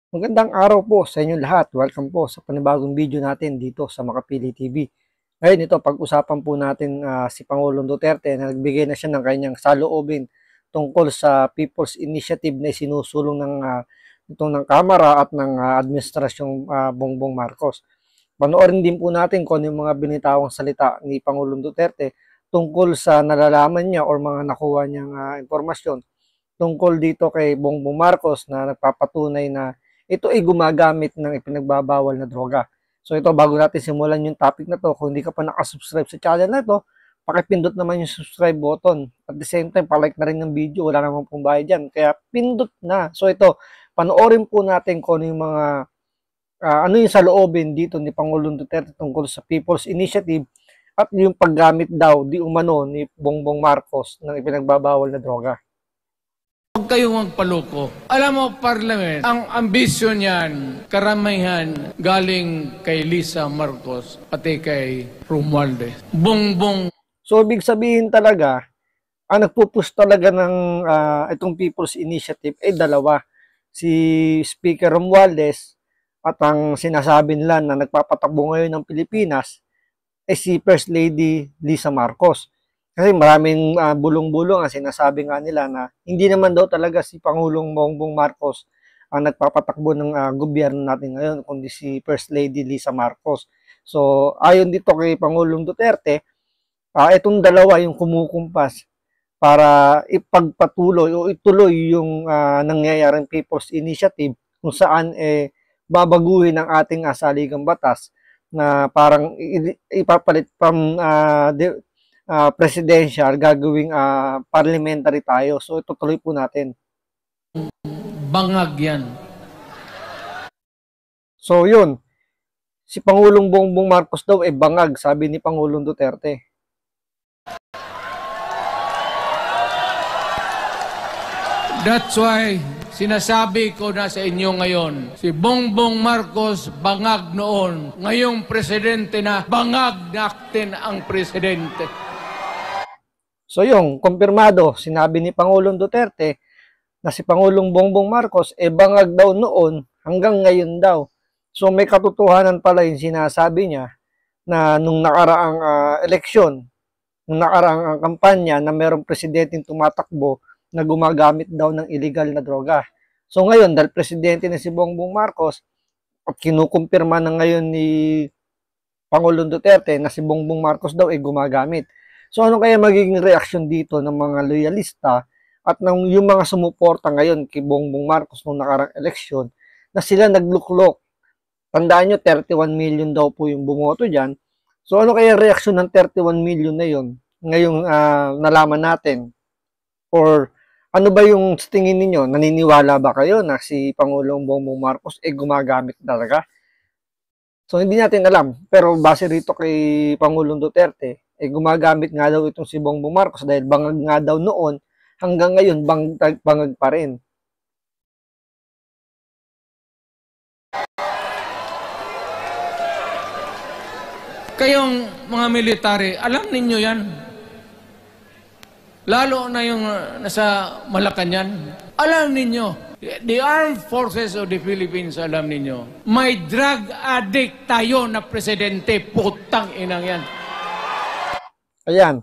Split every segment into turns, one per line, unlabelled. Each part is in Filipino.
Magandang araw po sa inyo lahat. Welcome po sa panibagong video natin dito sa Makapili TV. Ngayon ito, pag-usapan po natin si Pangulong Duterte na nagbigay na siya ng kanyang saloobin tungkol sa People's Initiative na sinusulong ng Kamara at ng Administrasyong Bongbong Marcos. Panoorin din po natin kung ano yung mga binitawang salita ni Pangulong Duterte tungkol sa nalalaman niya o mga nakuha niyang impormasyon tungkol dito kay Bongbong Marcos na nagpapatunay na ito ay gumagamit ng ipinagbabawal na droga. So ito, bago natin simulan yung topic na to, kung hindi ka pa nakasubscribe sa channel na to, pakipindot naman yung subscribe button. At the same time, palike na rin ng video, wala naman pong bayad dyan. Kaya pindot na. So ito, panoorin po natin kung ano yung mga, ano yung saloobin dito ni Pangulong Duterte tungkol sa People's Initiative at yung paggamit daw di umano ni Bongbong Marcos ng ipinagbabawal na droga.
Huwag kayong magpaloko. Alam mo, Parliament, ang ambisyon niyan, karamihan galing kay Lisa Marcos, pati kay Romualdez. Bongbong.
So, ibig sabihin talaga, ang nagpupush talaga ng itong People's Initiative ay dalawa. Si Speaker Romualdez at ang sinasabi nila na nagpapatakbo ngayon ng Pilipinas ay si First Lady Lisa Marcos. Kasi maraming bulong-bulong ang sinasabi nga nila na hindi naman daw talaga si Pangulong Bongbong Marcos ang nagpapatakbo ng gobyerno natin ngayon, kundi si First Lady Lisa Marcos. So, ayon dito kay Pangulong Duterte, itong dalawa yung kumukumpas para ipagpatuloy o ituloy yung nangyayaring People's Initiative kung saan babaguhin ang ating saligang batas na parang ipapalit from presidential, gagawing parliamentary tayo. So, itutuloy po natin.
Bangag yan.
So, yun. Si Pangulong Bongbong Marcos daw bangag, sabi ni Pangulong Duterte.
That's why sinasabi ko na sa inyo ngayon, si Bongbong Marcos bangag noon. Ngayong presidente na, bangag natin ang presidente.
So yung kumpirmado, sinabi ni Pangulong Duterte na si Pangulong Bongbong Marcos bangag daw noon hanggang ngayon daw. So may katotohanan pala yung sinasabi niya na nung nakaraang eleksyon, nung nakaraang kampanya na merong presidenteng tumatakbo na gumagamit daw ng illegal na droga. So ngayon, dahil presidente na si Bongbong Marcos at kinukumpirma na ngayon ni Pangulong Duterte na si Bongbong Marcos daw gumagamit. So ano kaya magiging reaksyon dito ng mga loyalista at yung mga sumuporta ngayon kay Bongbong Marcos nung nakarang eleksyon na sila nagluklok? Tandaan nyo, 31 million daw po yung bumoto dyan. So ano kaya reaksyon ng 31 million na yun ngayong nalaman natin? Or ano ba yung tingin ninyo? Naniniwala ba kayo na si Pangulong Bongbong Marcos gumagamit talaga? So hindi natin alam. Pero base rito kay Pangulong Duterte, gumagamit nga daw itong si Bongbong Marcos dahil bangag nga daw noon, hanggang ngayon bangag pa rin.
Kayong mga military, alam ninyo yan. Lalo na yung nasa Malacanang. Alam ninyo, the Armed Forces of the Philippines, alam ninyo, may drug addict tayo na presidente, putang inang yan.
Ayan,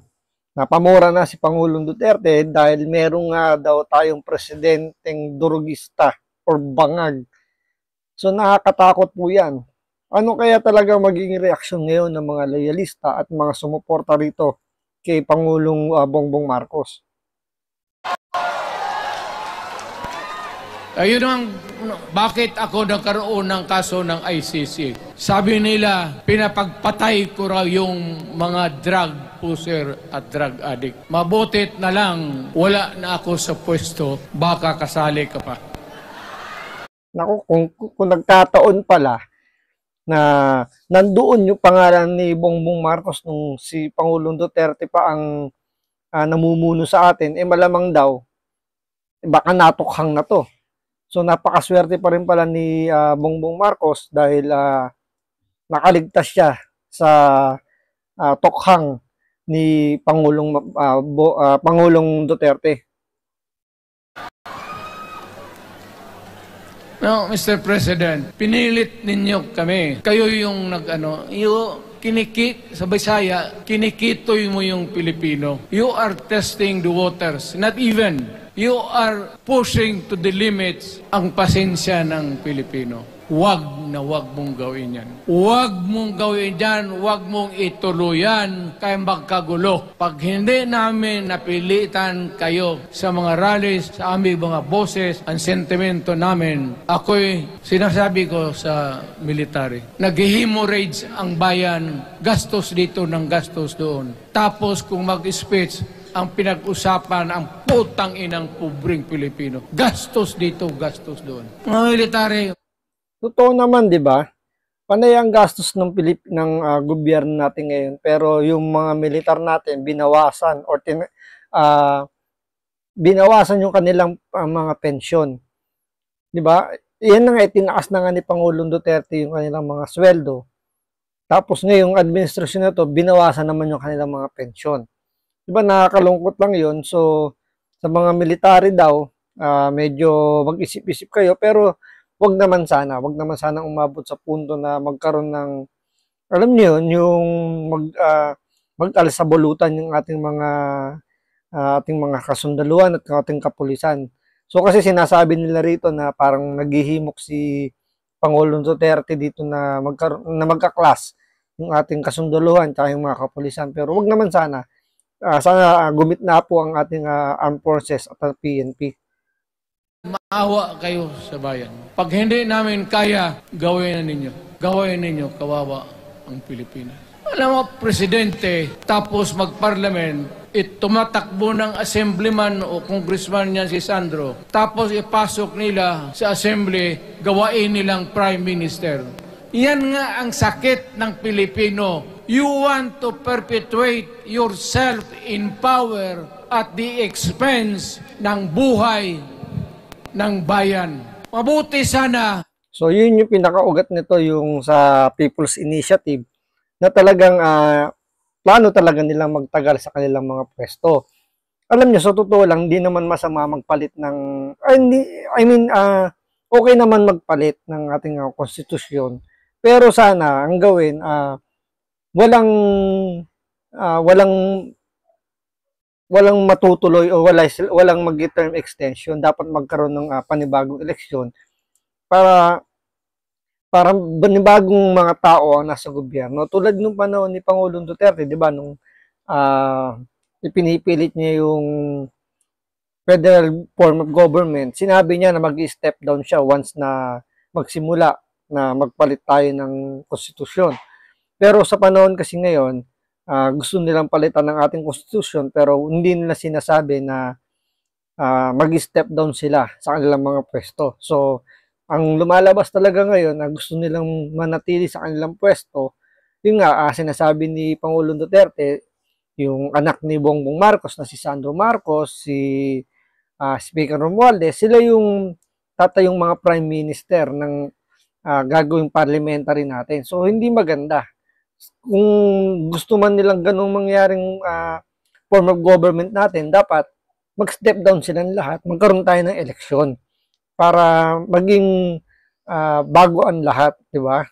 napamura na si Pangulong Duterte dahil merong nga daw tayong presidenteng durugista or bangag. So nakakatakot po yan. Ano kaya talaga magiging reaksyon ngayon ng mga loyalista at mga sumuporta rito kay Pangulong Bongbong Marcos?
Ayun ang bakit ako nagkaroon ng kaso ng ICC. Sabi nila, pinapagpatay ko raw yung mga drug user at drug addict. Mabutit na lang, wala na ako sa pwesto, baka kasali ka pa.
Naku, kung nagkataon pala na nandoon yung pangalan ni Bongbong Marcos nung si Pangulong Duterte pa ang namumuno sa atin, malamang daw, baka natukhang na to. So napakaswerte pa rin pala ni Bongbong Marcos dahil nakaligtas siya sa tokhang ni Pangulong Duterte.
No, Mr. President, pinilit ninyo kami. Kayo yung sa Bisaya, kinikitoy mo yung Pilipino. You are testing the waters. Not even. You are pushing to the limits ang pasensya ng Pilipino. Wag mong gawin yan. Wag mong gawin yan, wag mong ituluyan, kaya magkagulo. Pag hindi namin napilitan kayo sa mga rallies, sa aming mga boses, ang sentimento namin, ako'y sinasabi ko sa military, nag-hemorrhage ang bayan, gastos dito ng gastos doon. Tapos kung mag-speech, ang pinag-usapan, ang putang inang pobreng Pilipino. Gastos dito, gastos doon. Mga military,
Totoo naman, 'di ba? Panay ang gastos ng gobyerno natin ngayon, pero yung mga militar natin binawasan binawasan yung kanilang mga pensyon. 'Di ba? Iyan na nga itinaas na nga ni Pangulong Duterte yung kanilang mga sweldo. Tapos ngayong administrasyon na to, binawasan naman yung kanilang mga pensyon. 'Di ba, nakakalungkot lang 'yon. So sa mga military daw, medyo mag-isip-isip kayo, pero wag naman sana umabot sa punto na magkaroon ng, alam niyo yun, yung mag-alsabulutan yung ating mga kasundaluhan at ating kapulisan. So kasi sinasabi nila rito na parang naghihimok si Pangulong Duterte dito na magka-clash yung ating kasundaluhan at yung mga kapulisan. Pero wag naman sana. Sana gumitna po ang ating armed forces at PNP.
maawa kayo sa bayan. Pag hindi namin kaya, gawin na ninyo. Gawin ninyo, kawawa ang Pilipinas. Alam mo, presidente, tapos mag-parliament, tumatakbo ng assemblyman o congressman niya si Sandro, tapos ipasok nila sa assembly, gawain nilang prime minister. Yan nga ang sakit ng Pilipino. You want to perpetuate yourself in power at the expense ng buhay ng bayan. Mabuti sana.
So yun yung pinakaugat nito, yung sa People's Initiative, na talagang plano talaga nilang magtagal sa kanilang mga pwesto. Alam nyo, sa totoo lang, hindi naman masama magpalit ng, okay naman magpalit ng ating konstitusyon. Pero sana, ang gawin, walang matutuloy o walang mag-term extension. Dapat magkaroon ng panibagong eleksyon para panibagong mga tao ang nasa gobyerno. Tulad nung panahon ni Pangulong Duterte, di ba, nung ipinipilit niya yung federal form of government, sinabi niya na mag-step down siya once na magsimula na magpalit tayo ng konstitusyon. Pero sa panahon kasi ngayon, gusto nilang palitan ng ating konstitusyon, pero hindi nila sinasabi na mag-step down sila sa kanilang mga pwesto. So, ang lumalabas talaga ngayon na gusto nilang manatili sa kanilang pwesto, yun nga, sinasabi ni Pangulong Duterte, yung anak ni Bongbong Marcos na si Sandro Marcos, si Speaker Romualdez, sila yung tatayong mga prime minister ng gagawing parliamentary natin. So, hindi maganda. Kung gusto man nilang ganung mangyaring form of government natin, dapat mag-step down silang lahat, magkaroon tayo ng eleksyon para maging bago ang lahat, di ba?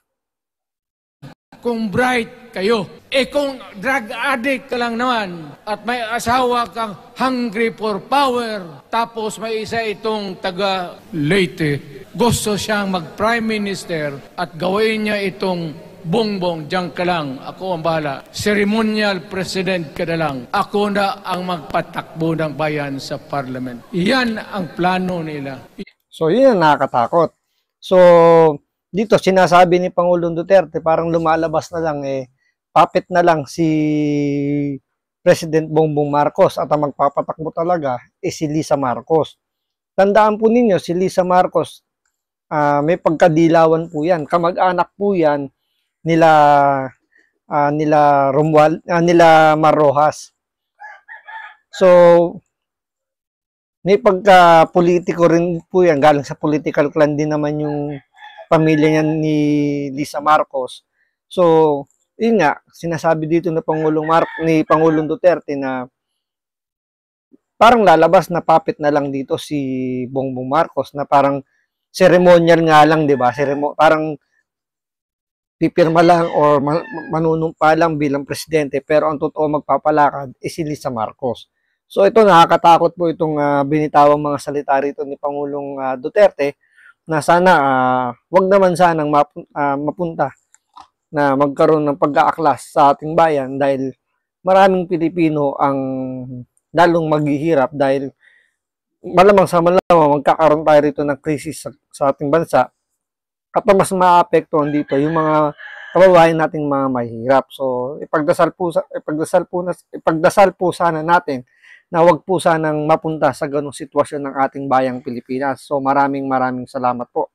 Kung bright kayo, kung drug addict ka lang naman at may asawa kang hungry for power, tapos may isa itong taga Leyte, gusto siyang mag-prime minister at gawin niya itong Bongbong, diyan ka lang, ako ang bahala. Ceremonial president ka na lang. Ako na ang magpatakbo ng bayan sa parliament. Yan ang plano nila.
So, yun ang nakakatakot. So, dito sinasabi ni Pangulong Duterte, parang lumalabas na lang, puppet na lang si President Bongbong Marcos at ang magpapatakbo talaga si Lisa Marcos. Tandaan po ninyo, si Lisa Marcos, may pagkadilawan po yan. Kamag-anak po yan nila Marrojas. So, may pagka-politiko rin po yan. Galing sa political clan din naman yung pamilya niya ni Lisa Marcos. So, yun nga, sinasabi dito na ni Pangulong Duterte na parang lalabas na puppet na lang dito si Bongbong Marcos, na parang ceremonial nga lang, 'di ba? Parang pipirma lang or manunumpa lang bilang presidente, pero ang totoo magpapalakad is si Lisa Marcos. So ito, nakakatakot po itong binitawang mga salita rito ni Pangulong Duterte, na sana wag naman sanang mapunta na magkaroon ng pag-aaklas sa ating bayan, dahil maraming Pilipino ang lalong maghihirap, dahil malamang sa malamang magkakaroon tayo rito ng krisis sa ating bansa, at mas maapektuhan dito yung mga kababayan nating mga mahihirap. So ipagdasal po sana natin na wag po sanang mapunta sa ganung sitwasyon ng ating bayang Pilipinas. So maraming salamat po.